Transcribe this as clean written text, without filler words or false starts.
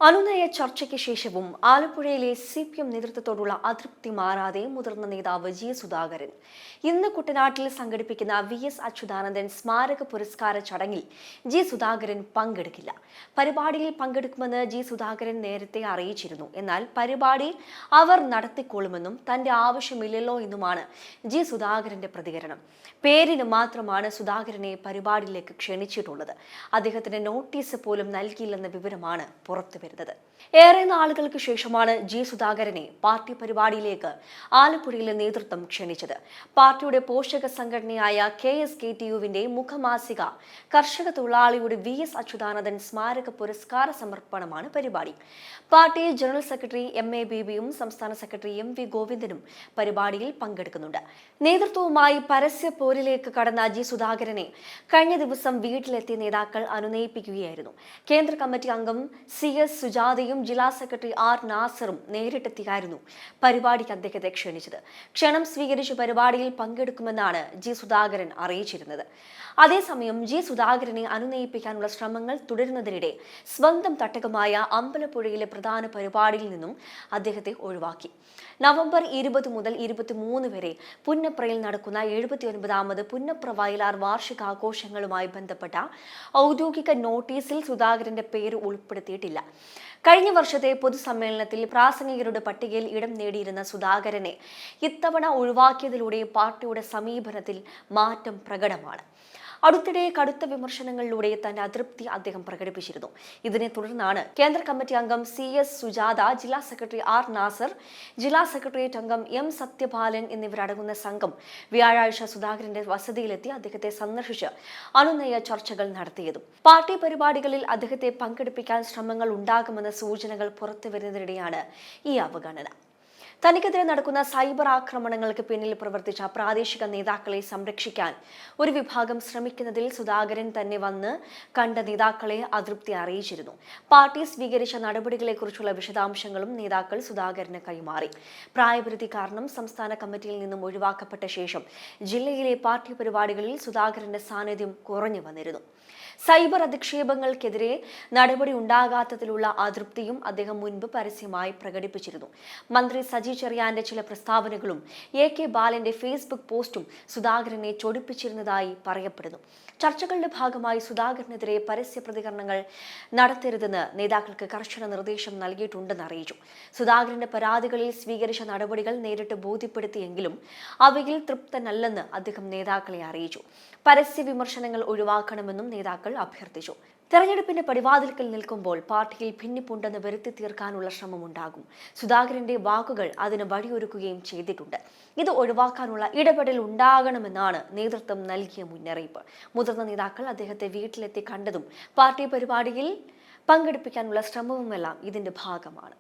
അനുനയ ചർച്ചയ്ക്ക് ശേഷവും ആലപ്പുഴയിലെ CPM നേതൃത്വത്തോടുള്ള അതൃപ്തി മാറാതെ മുതിർന്ന നേതാവ് G. സുധാകരൻ ഇന്ന് കുട്ടനാട്ടിൽ സംഘടിപ്പിക്കുന്ന VS അച്യുതാനന്ദൻ സ്മാരക പുരസ്കാര ചടങ്ങിൽ G. സുധാകരൻ പങ്കെടുക്കില്ല. പരിപാടിയിൽ പങ്കെടുക്കുമെന്ന് G. സുധാകരൻ നേരത്തെ അറിയിച്ചിരുന്നു. എന്നാൽ പരിപാടി അവർ നടത്തിക്കൊള്ളുമെന്നും തന്റെ ആവശ്യമില്ലല്ലോ എന്നുമാണ് G. സുധാകരന്റെ പ്രതികരണം. പേരിന് മാത്രമാണ് സുധാകരനെ പരിപാടിയിലേക്ക് ക്ഷണിച്ചിട്ടുള്ളത്. അദ്ദേഹത്തിന് നോട്ടീസ് പോലും നൽകിയില്ലെന്ന വിവരമാണ് പുറത്തുവരുന്നത്. ഏറെ നാളുകൾക്ക് ശേഷമാണ് G. സുധാകരനെ പാർട്ടി പരിപാടിയിലേക്ക് ആലപ്പുഴയിലെ നേതൃത്വം ക്ഷണിച്ചത്. പാർട്ടിയുടെ പോഷക സംഘടനയായ KSKTUവിന്റെ മുഖമാസിക കർഷക തൊഴിലാളിയുടെ VS അച്യുതാനന്ദൻ സ്മാരക പുരസ്കാര സമർപ്പണമാണ് പരിപാടി. പാർട്ടി ജനറൽ സെക്രട്ടറി MA ബേബിയും സംസ്ഥാന സെക്രട്ടറി MV ഗോവിന്ദനും പരിപാടിയിൽ പങ്കെടുക്കുന്നുണ്ട്. നേതൃത്വവുമായി പരസ്യ പോരിലേക്ക് കടന്ന G. സുധാകരനെ കഴിഞ്ഞ ദിവസം വീട്ടിലെത്തിയ നേതാക്കൾ അനുനയിപ്പിക്കുകയായിരുന്നു. കേന്ദ്ര കമ്മിറ്റി അംഗം CS സുജാതയും ജില്ലാ സെക്രട്ടറി R. നാസറും നേരിട്ടെത്തിയായിരുന്നു പരിപാടിക്ക് അദ്ദേഹത്തെ ക്ഷണിച്ചത്. ക്ഷണം സ്വീകരിച്ച പരിപാടിയിൽ പങ്കെടുക്കുമെന്നാണ് G. സുധാകരൻ അറിയിച്ചിരുന്നത്. അതേസമയം G. സുധാകരനെ അനുനയിപ്പിക്കാനുള്ള ശ്രമങ്ങൾ തുടരുന്നതിനിടെ സ്വന്തം തട്ടകമായ അമ്പലപ്പുഴയിലെ പ്രധാന പരിപാടിയിൽ നിന്നും അദ്ദേഹത്തെ ഒഴിവാക്കി. നവംബർ 20 മുതൽ 23 വരെ പുന്നപ്രയിൽ നടക്കുന്ന 79ാമത് പുന്നപ്ര വയലാർ വാർഷികാഘോഷങ്ങളുമായി ബന്ധപ്പെട്ട ഔദ്യോഗിക നോട്ടീസിൽ സുധാകരന്റെ പേര് ഉൾപ്പെടുത്തിയിട്ടില്ല. കഴിഞ്ഞ വർഷത്തെ പൊതുസമ്മേളനത്തിൽ പ്രാസംഗികരുടെ പട്ടികയിൽ ഇടം നേടിയിരുന്ന സുധാകരനെ ഇത്തവണ ഒഴിവാക്കിയതിലൂടെ പാർട്ടിയുടെ സമീപനത്തിൽ മാറ്റം പ്രകടമാണ്. അടുത്തിടെ കടുത്ത വിമർശനങ്ങളിലൂടെ തന്റെ അതൃപ്തി അദ്ദേഹം പ്രകടിപ്പിച്ചിരുന്നു. ഇതിനെ തുടർന്നാണ് കേന്ദ്ര കമ്മിറ്റി അംഗം CS സുജാത, ജില്ലാ സെക്രട്ടറി R. നാസർ, ജില്ലാ സെക്രട്ടേറിയറ്റ് അംഗം M. സത്യപാലൻ എന്നിവരടങ്ങുന്ന സംഘം വ്യാഴാഴ്ച സുധാകരന്റെ വസതിയിലെത്തി അദ്ദേഹത്തെ സന്ദർശിച്ച് അനുനയ ചർച്ചകൾ നടത്തിയതും. പാർട്ടി പരിപാടികളിൽ അദ്ദേഹത്തെ പങ്കെടുപ്പിക്കാൻ ശ്രമങ്ങൾ ഉണ്ടാകുമെന്ന സൂചനകൾ പുറത്തുവരുന്നതിനിടെയാണ് ഈ അവഗണന. തനിക്കെതിരെ നടക്കുന്ന സൈബർ ആക്രമണങ്ങൾക്ക് പിന്നിൽ പ്രവർത്തിച്ച പ്രാദേശിക നേതാക്കളെ സംരക്ഷിക്കാൻ ഒരു വിഭാഗം ശ്രമിക്കുന്നതിൽ സുധാകരൻ തന്നെ വന്ന് കണ്ട നേതാക്കളെ അതൃപ്തി അറിയിച്ചിരുന്നു. പാർട്ടി സ്വീകരിച്ച നടപടികളെക്കുറിച്ചുള്ള വിശദാംശങ്ങളും നേതാക്കൾ സുധാകരന് കൈമാറി. പ്രായപരിധി കാരണം സംസ്ഥാന കമ്മിറ്റിയിൽ നിന്നും ഒഴിവാക്കപ്പെട്ട ശേഷം ജില്ലയിലെ പാർട്ടി പരിപാടികളിൽ സുധാകരന്റെ സാന്നിധ്യം കുറഞ്ഞു വന്നിരുന്നു. സൈബർ അധിക്ഷേപങ്ങൾക്കെതിരെ നടപടി ഉണ്ടാകാത്തതിലുള്ള അതൃപ്തിയും അദ്ദേഹം മുൻപ് പരസ്യമായി പ്രകടിപ്പിച്ചിരുന്നു. മന്ത്രി സജി ചെറിയാന്റെ ചില പ്രസ്താവനകളും AK ബാലന്റെ ഫേസ്ബുക്ക് പോസ്റ്റും സുധാകരനെ ചൊടിപ്പിച്ചിരുന്നതായി പറയപ്പെടുന്നു. ചർച്ചകളുടെ ഭാഗമായി സുധാകരനെതിരെ പരസ്യ പ്രതികരണങ്ങൾ നടത്തരുതെന്ന് നേതാക്കൾക്ക് കർശന നിർദ്ദേശം നൽകിയിട്ടുണ്ടെന്ന് അറിയിച്ചു. സുധാകരന്റെ പരാതികളിൽ സ്വീകരിച്ച നടപടികൾ നേരിട്ട് ബോധ്യപ്പെടുത്തിയെങ്കിലും അവയിൽ തൃപ്തനല്ലെന്ന് അദ്ദേഹം നേതാക്കളെ അറിയിച്ചു. പരസ്യ വിമർശനങ്ങൾ ഒഴിവാക്കണമെന്നും നേതാക്കൾ അഭ്യർത്ഥിച്ചു. തെരഞ്ഞെടുപ്പിന്റെ പടിവാതിൽക്കൽ നിൽക്കുമ്പോൾ പാർട്ടിയിൽ ഭിന്നിപ്പുണ്ടെന്ന് വരുത്തി തീർക്കാനുള്ള ശ്രമമുണ്ടാകും. സുധാകരന്റെ വാക്കുകൾ അതിന് വഴിയൊരുക്കുകയും ചെയ്തിട്ടുണ്ട്. ഇത് ഒഴിവാക്കാനുള്ള ഇടപെടൽ ഉണ്ടാകണമെന്നാണ് നേതൃത്വം നൽകിയ മുന്നറിയിപ്പ്. മുതിർന്ന നേതാക്കൾ അദ്ദേഹത്തെ വീട്ടിലെത്തി കണ്ടതും പാർട്ടി പരിപാടിയിൽ പങ്കെടുപ്പിക്കാനുള്ള ശ്രമവുമെല്ലാം ഇതിന്റെ ഭാഗമാണ്.